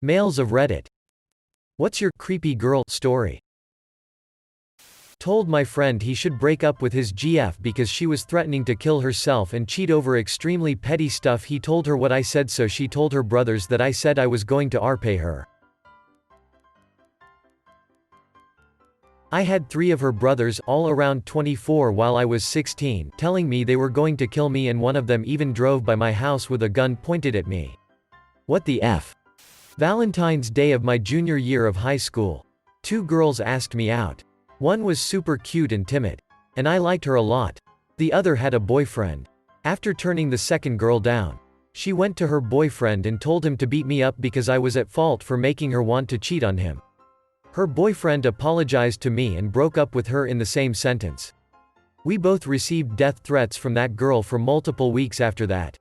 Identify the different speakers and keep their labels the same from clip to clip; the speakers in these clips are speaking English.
Speaker 1: Males of Reddit. What's your creepy girl story? Told my friend he should break up with his GF because she was threatening to kill herself and cheat over extremely petty stuff. He told her what I said, so she told her brothers that I said I was going to repay her. I had 3 of her brothers, all around 24 while I was 16, telling me they were going to kill me, and one of them even drove by my house with a gun pointed at me. What the F? Valentine's Day of my junior year of high school. 2 girls asked me out. One was super cute and timid, and I liked her a lot. The other had a boyfriend. After turning the second girl down, she went to her boyfriend and told him to beat me up because I was at fault for making her want to cheat on him. Her boyfriend apologized to me and broke up with her in the same sentence. We both received death threats from that girl for multiple weeks after that.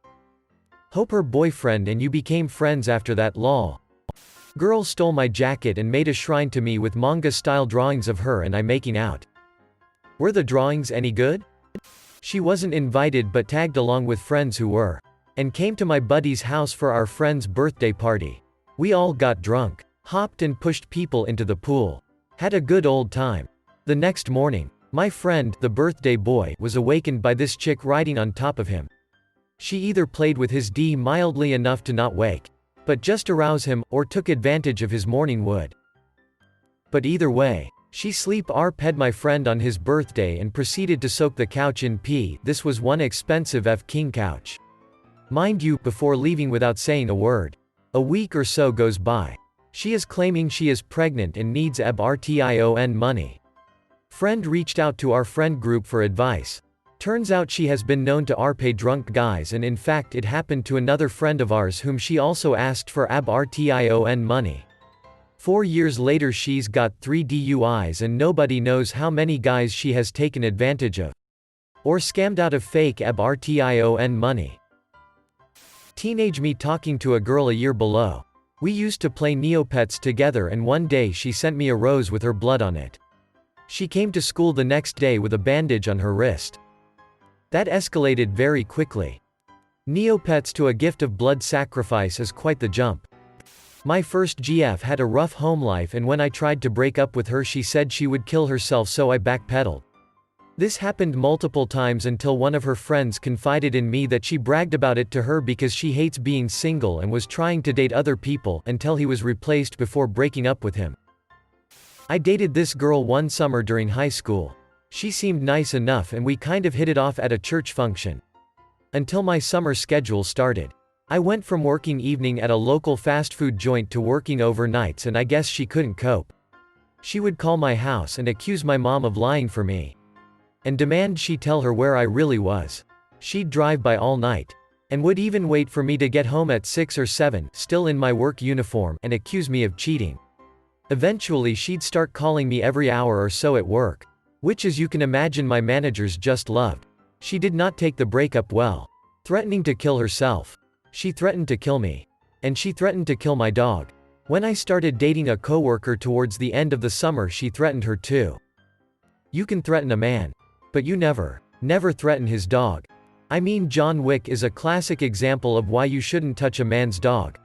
Speaker 1: Hope her boyfriend and you became friends after that, lol. Girl stole my jacket and made a shrine to me with manga-style drawings of her and I making out. Were the drawings any good? She wasn't invited but tagged along with friends who were, and came to my buddy's house for our friend's birthday party. We all got drunk, hopped and pushed people into the pool. Had a good old time. The next morning, my friend, the birthday boy, was awakened by this chick riding on top of him. She either played with his D mildly enough to not wake, but just arouse him, or took advantage of his morning wood. But either way, she sleep-RP'd my friend on his birthday and proceeded to soak the couch in pee. This was one expensive F-king couch. Mind you, before leaving without saying a word. A week or so goes by. She is claiming she is pregnant and needs AskReddit money. Friend reached out to our friend group for advice. Turns out she has been known to repay drunk guys, and in fact it happened to another friend of ours whom she also asked for AskReddit money. 4 years later she's got 3 DUIs and nobody knows how many guys she has taken advantage of. Or scammed out of fake AskReddit money. Teenage me talking to a girl a year below. We used to play Neopets together and one day she sent me a rose with her blood on it. She came to school the next day with a bandage on her wrist. That escalated very quickly. Neopets to a gift of blood sacrifice is quite the jump. My first GF had a rough home life, and when I tried to break up with her she said she would kill herself, so I backpedaled. This happened multiple times until one of her friends confided in me that she bragged about it to her because she hates being single and was trying to date other people until he was replaced before breaking up with him. I dated this girl one summer during high school. She seemed nice enough and we kind of hit it off at a church function. Until my summer schedule started. I went from working evening at a local fast food joint to working overnights, and I guess she couldn't cope. She would call my house and accuse my mom of lying for me. And demand she tell her where I really was. She'd drive by all night. And would even wait for me to get home at 6 or 7, still in my work uniform, and accuse me of cheating. Eventually she'd start calling me every hour or so at work. Which, as you can imagine, my managers just loved. She did not take the breakup well. Threatening to kill herself. She threatened to kill me. And she threatened to kill my dog. When I started dating a coworker towards the end of the summer she threatened her too. You can threaten a man. But you never threaten his dog. I mean, John Wick is a classic example of why you shouldn't touch a man's dog.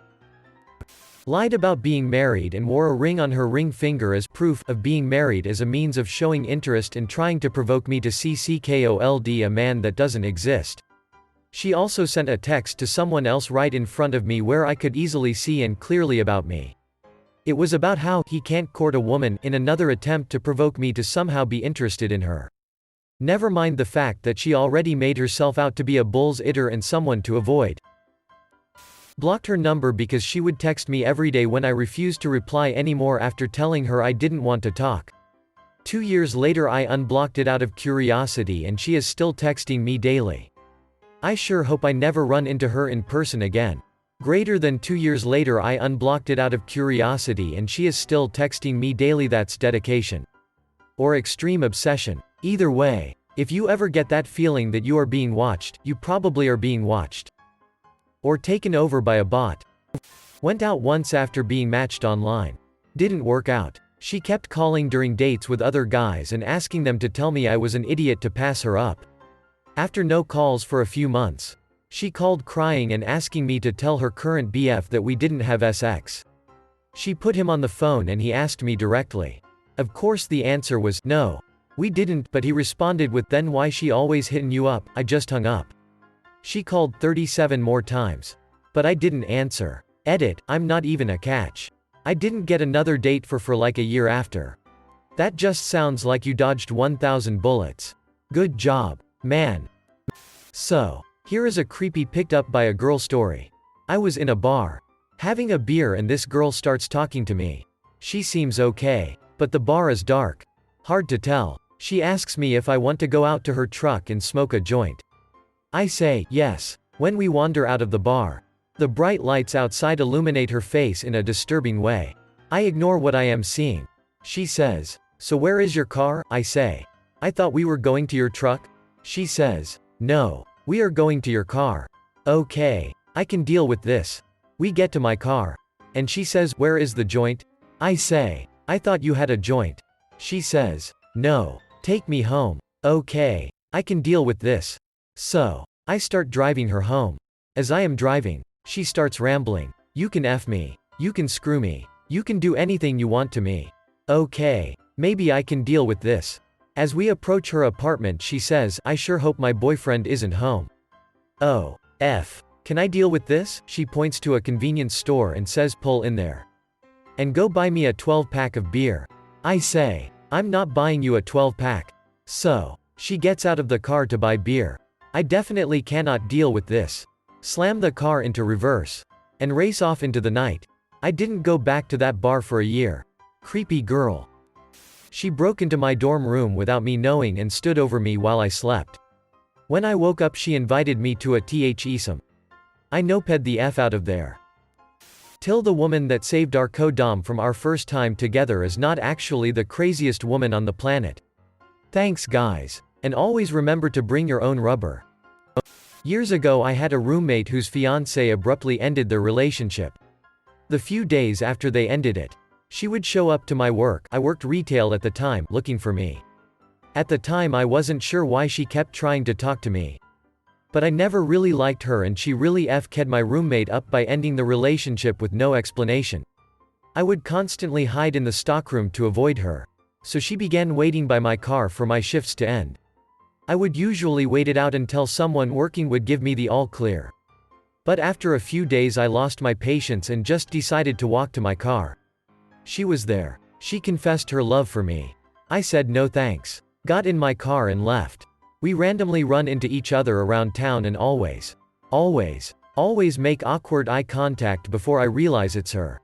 Speaker 1: Lied about being married and wore a ring on her ring finger as proof of being married as a means of showing interest and trying to provoke me to cold a man that doesn't exist. She also sent a text to someone else right in front of me where I could easily see and clearly about me. It was about how he can't court a woman, in another attempt to provoke me to somehow be interested in her. Never mind the fact that she already made herself out to be a bull's eater and someone to avoid. Blocked her number because she would text me every day when I refused to reply anymore after telling her I didn't want to talk. 2 years later I unblocked it out of curiosity and she is still texting me daily. I sure hope I never run into her in person again. Greater than 2 years later I unblocked it out of curiosity and she is still texting me daily. That's dedication. Or extreme obsession. Either way, if you ever get that feeling that you are being watched, you probably are being watched. Or taken over by a bot. Went out once after being matched online. Didn't work out. She kept calling during dates with other guys and asking them to tell me I was an idiot to pass her up. After no calls for a few months, she called crying and asking me to tell her current BF that we didn't have sex. She put him on the phone and he asked me directly. Of course the answer was, no. We didn't, but he responded with, then why she always hitting you up? I just hung up. She called 37 more times. But I didn't answer. Edit, I'm not even a catch. I didn't get another date for like a year after. That just sounds like you dodged 1,000 bullets. Good job, man. So, here is a creepy picked up by a girl story. I was in a bar, having a beer, and this girl starts talking to me. She seems okay, but the bar is dark. Hard to tell. She asks me if I want to go out to her truck and smoke a joint. I say, yes. When we wander out of the bar, the bright lights outside illuminate her face in a disturbing way. I ignore what I am seeing. She says, so where is your car? I say, I thought we were going to your truck. She says, no, we are going to your car. Okay, I can deal with this. We get to my car. And she says, where is the joint? I say, I thought you had a joint. She says, no, take me home. Okay, I can deal with this. So, I start driving her home. As I am driving, she starts rambling. You can F me. You can screw me. You can do anything you want to me. Okay, maybe I can deal with this. As we approach her apartment, she says, I sure hope my boyfriend isn't home. Oh, F. Can I deal with this? She points to a convenience store and says, pull in there. And go buy me a 12-pack of beer. I say, I'm not buying you a 12-pack. So, she gets out of the car to buy beer. I definitely cannot deal with this. Slam the car into reverse. And race off into the night. I didn't go back to that bar for a year. Creepy girl. She broke into my dorm room without me knowing and stood over me while I slept. When I woke up, she invited me to a some. I noped the F out of there. Till the woman that saved our co-dom from our first time together is not actually the craziest woman on the planet. Thanks guys. And always remember to bring your own rubber. Years ago I had a roommate whose fiancé abruptly ended their relationship. The few days after they ended it, she would show up to my work, I worked retail at the time, looking for me. At the time I wasn't sure why she kept trying to talk to me. But I never really liked her and she really f'd my roommate up by ending the relationship with no explanation. I would constantly hide in the stockroom to avoid her. So she began waiting by my car for my shifts to end. I would usually wait it out until someone working would give me the all clear. But after a few days I lost my patience and just decided to walk to my car. She was there. She confessed her love for me. I said no thanks. Got in my car and left. We randomly run into each other around town and always make awkward eye contact before I realize it's her.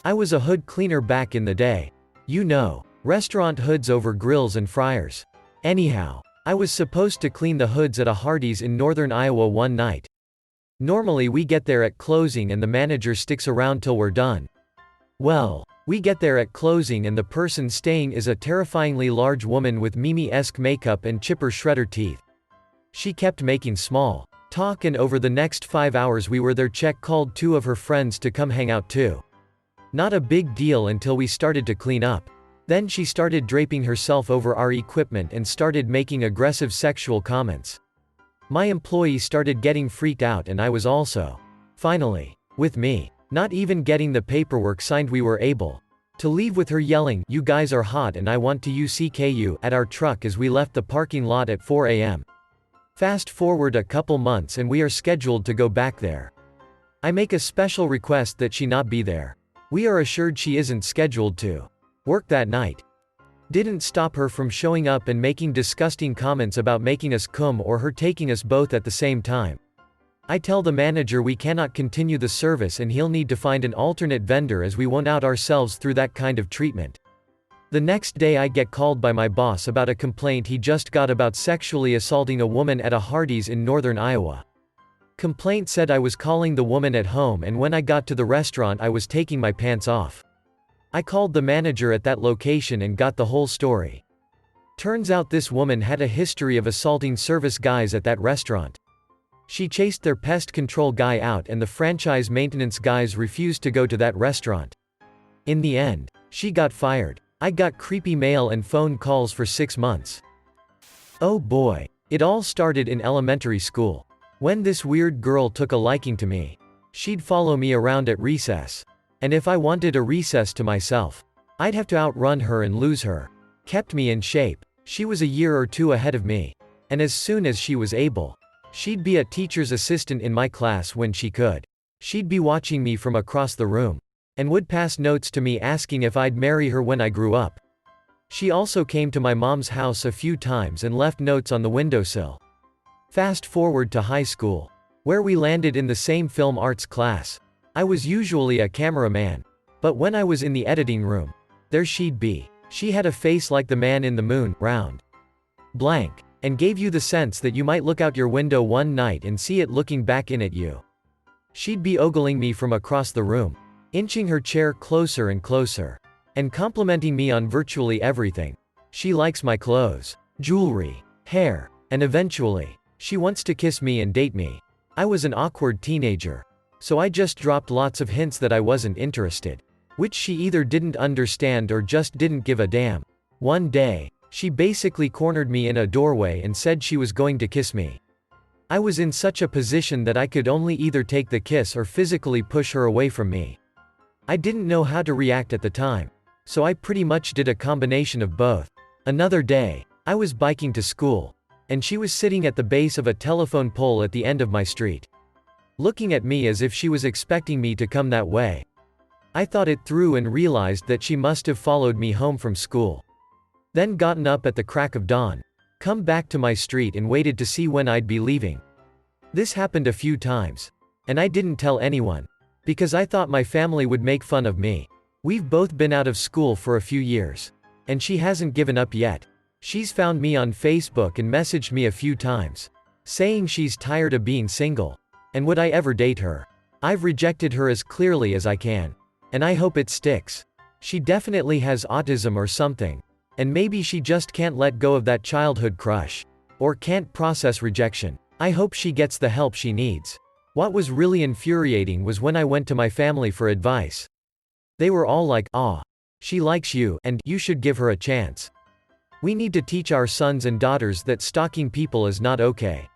Speaker 1: I was a hood cleaner back in the day. You know, restaurant hoods over grills and fryers. Anyhow, I was supposed to clean the hoods at a Hardee's in northern Iowa one night. Normally we get there at closing and the manager sticks around till we're done. Well, we get there at closing and the person staying is a terrifyingly large woman with Mimi-esque makeup and chipper shredder teeth. She kept making small talk and over the next 5 hours we were there. Called 2 of her friends to come hang out too. Not a big deal until we started to clean up. Then she started draping herself over our equipment and started making aggressive sexual comments. My employee started getting freaked out and I was also. Finally, with me not even getting the paperwork signed, we were able to leave with her yelling, "You guys are hot and I want to UCKU" at our truck as we left the parking lot at 4 a.m. Fast forward a couple months and we are scheduled to go back there. I make a special request that she not be there. We are assured she isn't scheduled to work that night. Didn't stop her from showing up and making disgusting comments about making us cum or her taking us both at the same time. I tell the manager we cannot continue the service and he'll need to find an alternate vendor as we won't out ourselves through that kind of treatment. The next day I get called by my boss about a complaint he just got about sexually assaulting a woman at a Hardee's in northern Iowa. Complaint said I was calling the woman at home and when I got to the restaurant I was taking my pants off. I called the manager at that location and got the whole story. Turns out this woman had a history of assaulting service guys at that restaurant. She chased their pest control guy out and the franchise maintenance guys refused to go to that restaurant. In the end, she got fired. I got creepy mail and phone calls for 6 months. Oh boy. It all started in elementary school. When this weird girl took a liking to me. She'd follow me around at recess. And if I wanted a recess to myself, I'd have to outrun her and lose her. Kept me in shape. She was a year or two ahead of me. And as soon as she was able, she'd be a teacher's assistant in my class when she could. She'd be watching me from across the room, and would pass notes to me asking if I'd marry her when I grew up. She also came to my mom's house a few times and left notes on the windowsill. Fast forward to high school, where we landed in the same film arts class. I was usually a cameraman, but when I was in the editing room, there she'd be. She had a face like the man in the moon, round, blank, and gave you the sense that you might look out your window one night and see it looking back in at you. She'd be ogling me from across the room, inching her chair closer and closer, and complimenting me on virtually everything. She likes my clothes, jewelry, hair, and eventually, she wants to kiss me and date me. I was an awkward teenager, so I just dropped lots of hints that I wasn't interested, which she either didn't understand or just didn't give a damn. One day, she basically cornered me in a doorway and said she was going to kiss me. I was in such a position that I could only either take the kiss or physically push her away from me. I didn't know how to react at the time, so I pretty much did a combination of both. Another day, I was biking to school, and she was sitting at the base of a telephone pole at the end of my street, looking at me as if she was expecting me to come that way. I thought it through and realized that she must have followed me home from school, then gotten up at the crack of dawn, come back to my street and waited to see when I'd be leaving. This happened a few times, and I didn't tell anyone, because I thought my family would make fun of me. We've both been out of school for a few years, and she hasn't given up yet. She's found me on Facebook and messaged me a few times, saying she's tired of being single, and would I ever date her. I've rejected her as clearly as I can, and I hope it sticks. She definitely has autism or something, and maybe she just can't let go of that childhood crush, or can't process rejection. I hope she gets the help she needs. What was really infuriating was when I went to my family for advice. They were all like, "Aw, she likes you, and you should give her a chance. We need to teach our sons and daughters that stalking people is not okay."